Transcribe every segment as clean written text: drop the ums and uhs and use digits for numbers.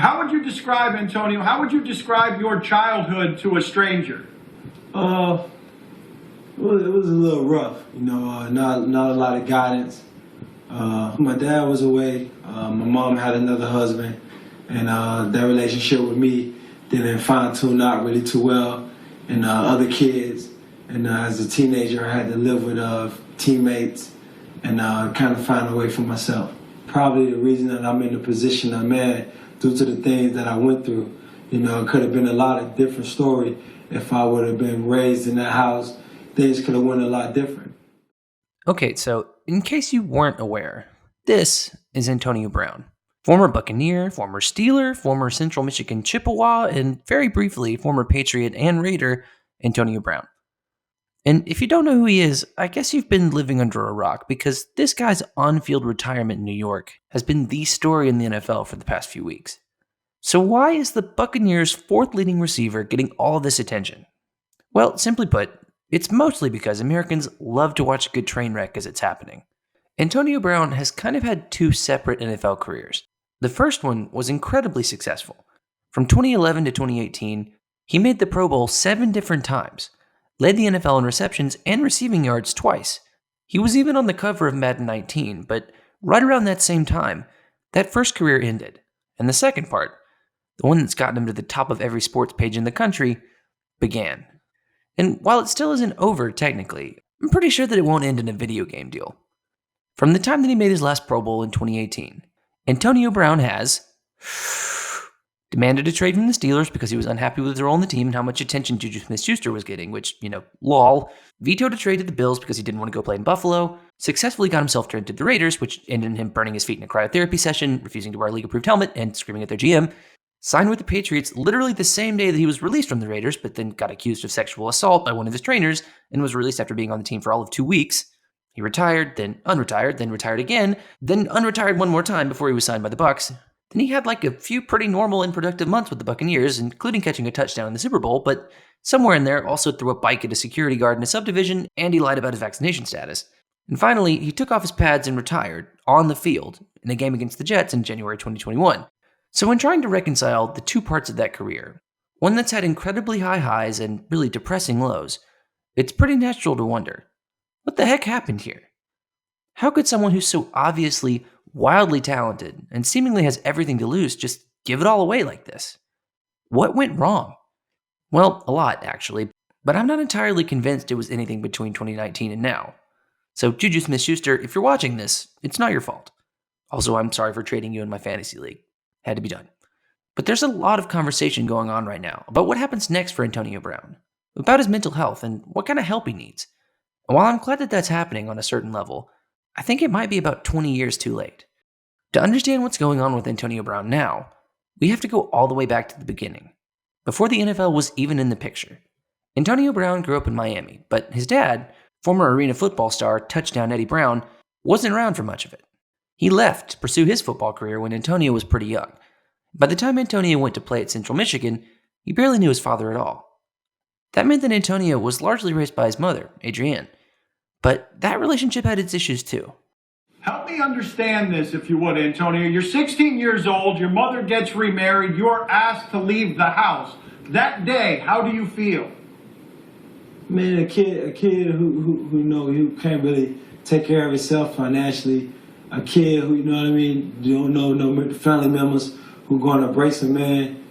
How would you describe, Antonio, how would you describe your childhood to a stranger? Uh, it was a little rough, not a lot of guidance. My dad was away. My mom had another husband, and their relationship with me didn't fine tune out really too well, and other kids. And as a teenager, I had to live with teammates and kind of find a way for myself. Probably the reason that I'm in the position I'm in, due to the things that I went through. It could have been a lot of different story if I would have been raised in that house. Things could have went a lot different. Okay, so in case you weren't aware, this is Antonio Brown. Former Buccaneer, former Steeler, former Central Michigan Chippewa, and very briefly, former Patriot and Raider, Antonio Brown. And if you don't know who he is, I guess you've been living under a rock, because this guy's on-field retirement in New York has been the story in the NFL for the past few weeks. So why is the Buccaneers' fourth leading receiver getting all of this attention? Well, simply put, it's mostly because Americans love to watch a good train wreck as it's happening. Antonio Brown has kind of had two separate NFL careers. The first one was incredibly successful. From 2011 to 2018, he made the Pro Bowl 7 different times, led the NFL in receptions and receiving yards twice. He was even on the cover of Madden 19, but right around that same time, that first career ended. And the second part, the one that's gotten him to the top of every sports page in the country, began. And while it still isn't over technically, I'm pretty sure that it won't end in a video game deal. From the time that he made his last Pro Bowl in 2018, Antonio Brown has demanded a trade from the Steelers because he was unhappy with his role on the team and how much attention Juju Smith-Schuster was getting, which, lol. Vetoed a trade to the Bills because he didn't want to go play in Buffalo. Successfully got himself traded to the Raiders, which ended in him burning his feet in a cryotherapy session, refusing to wear a league-approved helmet, and screaming at their GM. Signed with the Patriots literally the same day that he was released from the Raiders, but then got accused of sexual assault by one of his trainers and was released after being on the team for all of 2 weeks. He retired, then unretired, then retired again, then unretired one more time before he was signed by the Bucs. Then he had a few pretty normal and productive months with the Buccaneers, including catching a touchdown in the Super Bowl, but somewhere in there also threw a bike at a security guard in a subdivision, and he lied about his vaccination status. And finally, he took off his pads and retired on the field in a game against the Jets in January 2021. So when trying to reconcile the two parts of that career, one that's had incredibly high highs and really depressing lows, it's pretty natural to wonder, what the heck happened here? How could someone who's so obviously wildly talented and seemingly has everything to lose just give it all away like this? What went wrong? Well, a lot actually, but I'm not entirely convinced it was anything between 2019 and now. So Juju Smith-Schuster, if you're watching this, it's not your fault. Also, I'm sorry for trading you in my fantasy league. Had to be done. But there's a lot of conversation going on right now about what happens next for Antonio Brown, about his mental health and what kind of help he needs. And while I'm glad that that's happening on a certain level, I think it might be about 20 years too late. To understand what's going on with Antonio Brown now, we have to go all the way back to the beginning, before the NFL was even in the picture. Antonio Brown grew up in Miami, but his dad, former arena football star Touchdown Eddie Brown, wasn't around for much of it. He left to pursue his football career when Antonio was pretty young. By the time Antonio went to play at Central Michigan, he barely knew his father at all. That meant that Antonio was largely raised by his mother, Adrienne. But that relationship had its issues too. Help me understand this, if you would, Antonio. You're 16 years old, your mother gets remarried, you're asked to leave the house. That day, how do you feel? Man, a kid who can't really take care of himself financially. A kid who, don't know no family members who going to embrace him, man.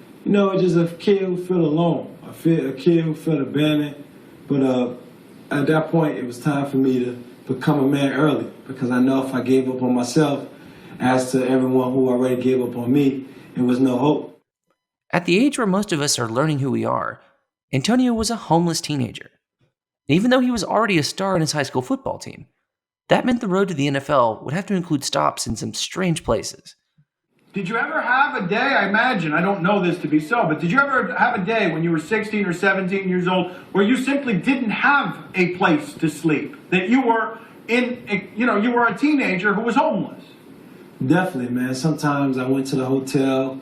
Just a kid who feel alone. A kid who felt abandoned. But at that point, it was time for me to become a man early, because I know if I gave up on myself, as to everyone who already gave up on me, it was no hope. At the age where most of us are learning who we are, Antonio was a homeless teenager. Even though he was already a star in his high school football team, that meant the road to the NFL would have to include stops in some strange places. Did you ever have a day, I imagine, I don't know this to be so, but did you ever have a day when you were 16 or 17 years old where you simply didn't have a place to sleep? That you were you were a teenager who was homeless? Definitely, man. Sometimes I went to the hotel.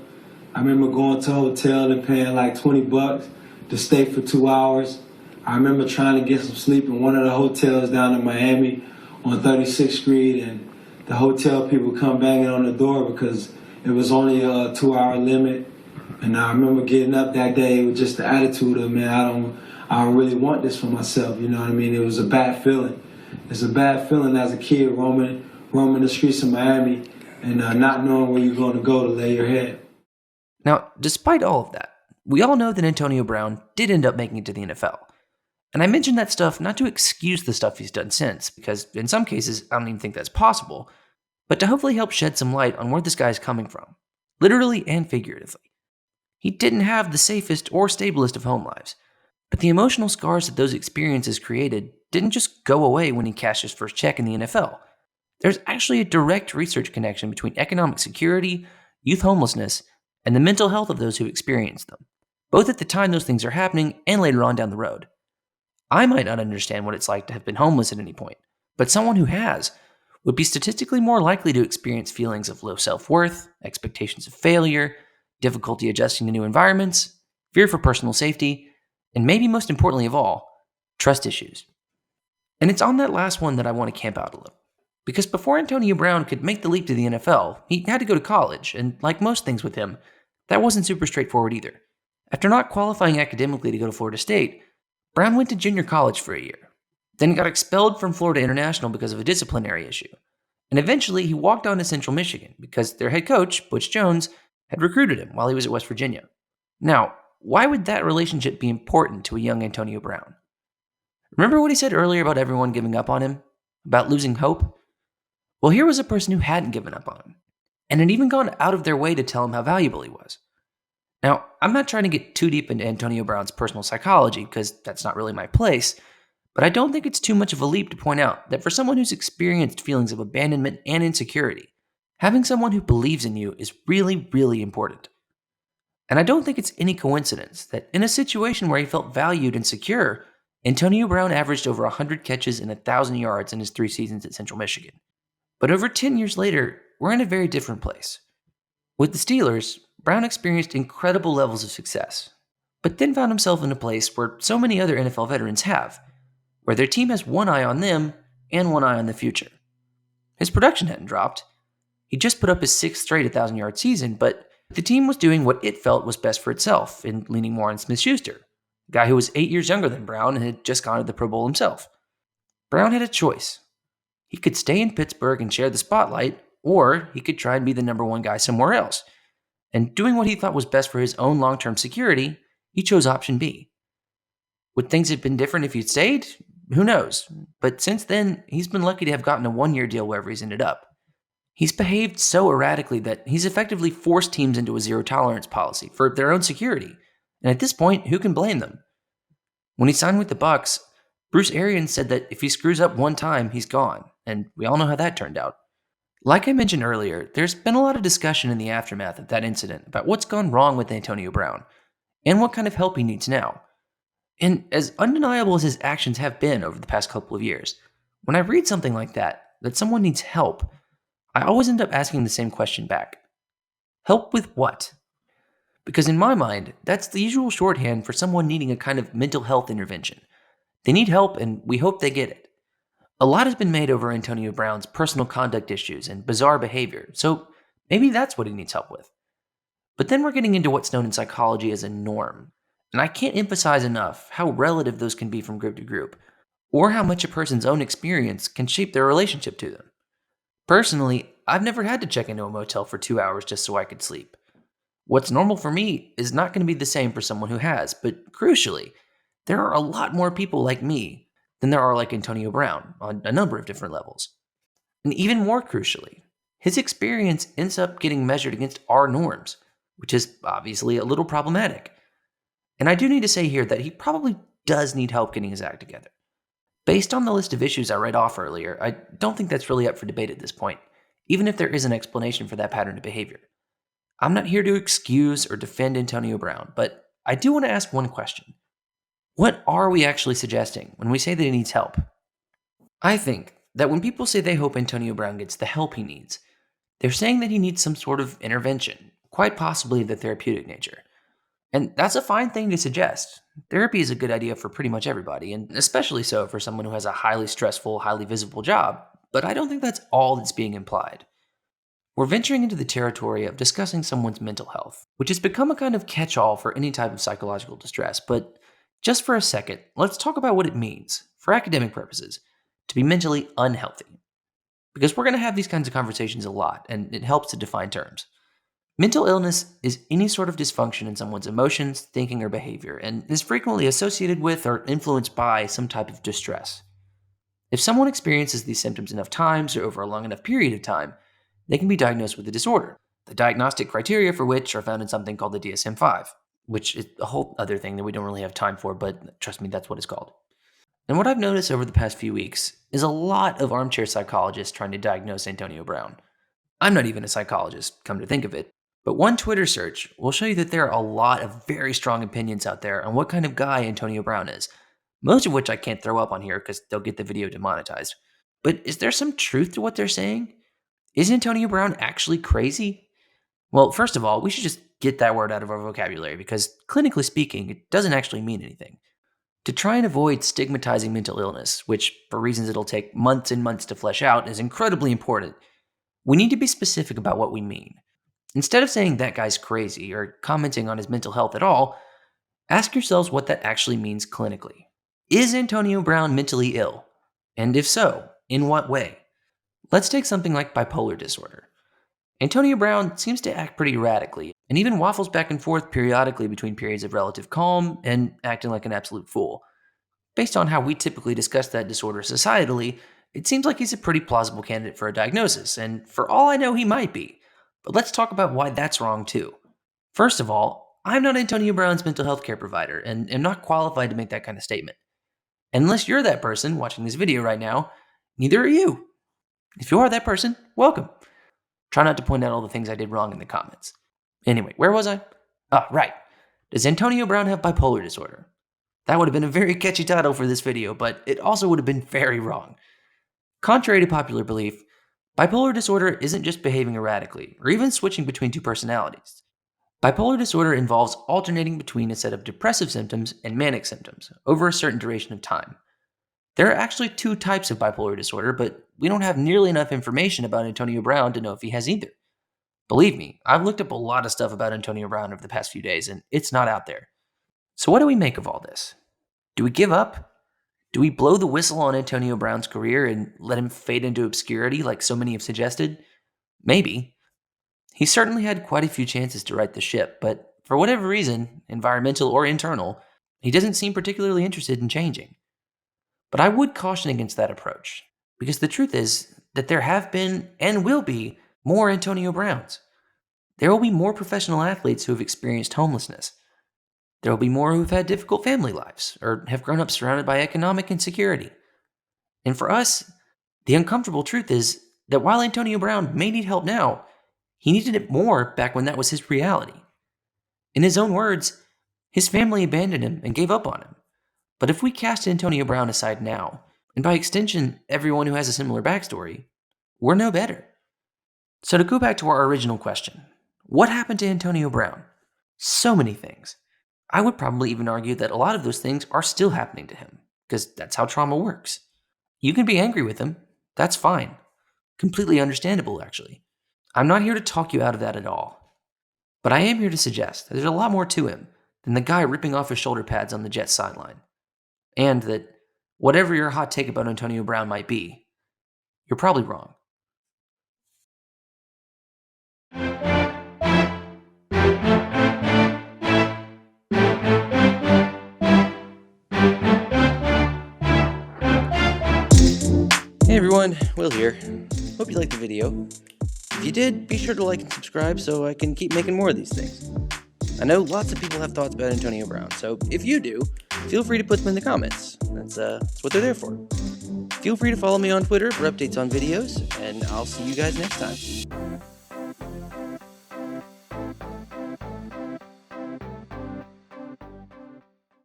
I remember going to a hotel and paying like $20 to stay for 2 hours. I remember trying to get some sleep in one of the hotels down in Miami on 36th Street, and the hotel people come banging on the door because It was only a 2-hour limit. And I remember getting up that day with just the attitude of, man, I don't really want this for myself. You know what I mean? It was a bad feeling. It's a bad feeling as a kid roaming the streets of Miami and not knowing where you're going to go to lay your head. Now, despite all of that, we all know that Antonio Brown did end up making it to the NFL. And I mentioned that stuff not to excuse the stuff he's done since, because in some cases, I don't even think that's possible, but to hopefully help shed some light on where this guy's coming from, literally and figuratively. He didn't have the safest or stablest of home lives, but the emotional scars that those experiences created didn't just go away when he cashed his first check in the NFL. There's actually a direct research connection between economic security, youth homelessness, and the mental health of those who experience them, both at the time those things are happening and later on down the road. I might not understand what it's like to have been homeless at any point, but someone who has would be statistically more likely to experience feelings of low self-worth, expectations of failure, difficulty adjusting to new environments, fear for personal safety, and maybe most importantly of all, trust issues. And it's on that last one that I want to camp out a little. Because before Antonio Brown could make the leap to the NFL, he had to go to college, and like most things with him, that wasn't super straightforward either. After not qualifying academically to go to Florida State, Brown went to junior college for a year. Then he got expelled from Florida International because of a disciplinary issue. And eventually he walked on to Central Michigan because their head coach, Butch Jones, had recruited him while he was at West Virginia. Now, why would that relationship be important to a young Antonio Brown? Remember what he said earlier about everyone giving up on him? About losing hope? Well, here was a person who hadn't given up on him, and had even gone out of their way to tell him how valuable he was. Now, I'm not trying to get too deep into Antonio Brown's personal psychology, because that's not really my place, but I don't think it's too much of a leap to point out that for someone who's experienced feelings of abandonment and insecurity, having someone who believes in you is really, really important. And I don't think it's any coincidence that in a situation where he felt valued and secure, Antonio Brown averaged over 100 catches and 1,000 yards in his 3 seasons at Central Michigan. But over 10 years later, we're in a very different place. With the Steelers, Brown experienced incredible levels of success, but then found himself in a place where so many other NFL veterans have, where their team has one eye on them and one eye on the future. His production hadn't dropped. He just put up his 6th straight 1,000-yard season, but the team was doing what it felt was best for itself in leaning more on Smith-Schuster, a guy who was 8 years younger than Brown and had just gone to the Pro Bowl himself. Brown had a choice. He could stay in Pittsburgh and share the spotlight, or he could try and be the number one guy somewhere else. And doing what he thought was best for his own long-term security, he chose option B. Would things have been different if he'd stayed? Who knows? But since then, he's been lucky to have gotten a 1-year deal wherever he's ended up. He's behaved so erratically that he's effectively forced teams into a zero-tolerance policy for their own security. And at this point, who can blame them? When he signed with the Bucs, Bruce Arians said that if he screws up one time, he's gone, and we all know how that turned out. Like I mentioned earlier, there's been a lot of discussion in the aftermath of that incident about what's gone wrong with Antonio Brown, and what kind of help he needs now. And as undeniable as his actions have been over the past couple of years, when I read something like that someone needs help, I always end up asking the same question back. Help with what? Because in my mind, that's the usual shorthand for someone needing a kind of mental health intervention. They need help, and we hope they get it. A lot has been made over Antonio Brown's personal conduct issues and bizarre behavior, so maybe that's what he needs help with. But then we're getting into what's known in psychology as a norm, and I can't emphasize enough how relative those can be from group to group, or how much a person's own experience can shape their relationship to them. Personally, I've never had to check into a motel for 2 hours just so I could sleep. What's normal for me is not going to be the same for someone who has, but crucially, there are a lot more people like me than there are like Antonio Brown on a number of different levels. And even more crucially, his experience ends up getting measured against our norms, which is obviously a little problematic. And I do need to say here that he probably does need help getting his act together. Based on the list of issues I read off earlier, I don't think that's really up for debate at this point, even if there is an explanation for that pattern of behavior. I'm not here to excuse or defend Antonio Brown, but I do want to ask one question. What are we actually suggesting when we say that he needs help? I think that when people say they hope Antonio Brown gets the help he needs, they're saying that he needs some sort of intervention, quite possibly of the therapeutic nature. And that's a fine thing to suggest. Therapy is a good idea for pretty much everybody, and especially so for someone who has a highly stressful, highly visible job, but I don't think that's all that's being implied. we're venturing into the territory of discussing someone's mental health, which has become a kind of catch-all for any type of psychological distress. But just for a second, let's talk about what it means, for academic purposes, to be mentally unhealthy. Because we're going to have these kinds of conversations a lot, and it helps to define terms. Mental illness is any sort of dysfunction in someone's emotions, thinking, or behavior, and is frequently associated with or influenced by some type of distress. If someone experiences these symptoms enough times or over a long enough period of time, they can be diagnosed with a disorder, the diagnostic criteria for which are found in something called the DSM-5, which is a whole other thing that we don't really have time for, but trust me, that's what it's called. And what I've noticed over the past few weeks is a lot of armchair psychologists trying to diagnose Antonio Brown. I'm not even a psychologist, come to think of it, but one Twitter search will show you that there are a lot of very strong opinions out there on what kind of guy Antonio Brown is, most of which I can't throw up on here because they'll get the video demonetized. But is there some truth to what they're saying? Is Antonio Brown actually crazy? Well, first of all, we should just get that word out of our vocabulary because, clinically speaking, it doesn't actually mean anything. To try and avoid stigmatizing mental illness, which, for reasons it'll take months and months to flesh out, is incredibly important, we need to be specific about what we mean. Instead of saying that guy's crazy or commenting on his mental health at all, ask yourselves what that actually means clinically. Is Antonio Brown mentally ill? And if so, in what way? Let's take something like bipolar disorder. Antonio Brown seems to act pretty erratically, and even waffles back and forth periodically between periods of relative calm and acting like an absolute fool. Based on how we typically discuss that disorder societally, it seems like he's a pretty plausible candidate for a diagnosis, and for all I know, he might be. But let's talk about why that's wrong too. First of all, I'm not Antonio Brown's mental health care provider, and am not qualified to make that kind of statement. Unless you're that person watching this video right now, neither are you. If you are that person, welcome. Try not to point out all the things I did wrong in the comments. Anyway, where was I? Right. Does Antonio Brown have bipolar disorder? That would have been a very catchy title for this video, but it also would have been very wrong. Contrary to popular belief, bipolar disorder isn't just behaving erratically, or even switching between two personalities. Bipolar disorder involves alternating between a set of depressive symptoms and manic symptoms over a certain duration of time. There are actually two types of bipolar disorder, but we don't have nearly enough information about Antonio Brown to know if he has either. Believe me, I've looked up a lot of stuff about Antonio Brown over the past few days, and it's not out there. So what do we make of all this? Do we give up? Do we blow the whistle on Antonio Brown's career and let him fade into obscurity like so many have suggested? Maybe. He certainly had quite a few chances to right the ship, but for whatever reason, environmental or internal, he doesn't seem particularly interested in changing. But I would caution against that approach, because the truth is that there have been and will be more Antonio Browns. There will be more professional athletes who have experienced homelessness. There will be more who have had difficult family lives or have grown up surrounded by economic insecurity. And for us, the uncomfortable truth is that while Antonio Brown may need help now, he needed it more back when that was his reality. In his own words, his family abandoned him and gave up on him. But if we cast Antonio Brown aside now, and by extension, everyone who has a similar backstory, we're no better. So to go back to our original question, what happened to Antonio Brown? So many things. I would probably even argue that a lot of those things are still happening to him, because that's how trauma works. You can be angry with him. That's fine. Completely understandable, actually. I'm not here to talk you out of that at all. But I am here to suggest that there's a lot more to him than the guy ripping off his shoulder pads on the Jets sideline. And that whatever your hot take about Antonio Brown might be, you're probably wrong. Hey everyone, Will here. Hope you liked the video. If you did, be sure to like and subscribe so I can keep making more of these things. I know lots of people have thoughts about Antonio Brown, so if you do, feel free to put them in the comments. That's what they're there for. Feel free to follow me on Twitter for updates on videos, and I'll see you guys next time.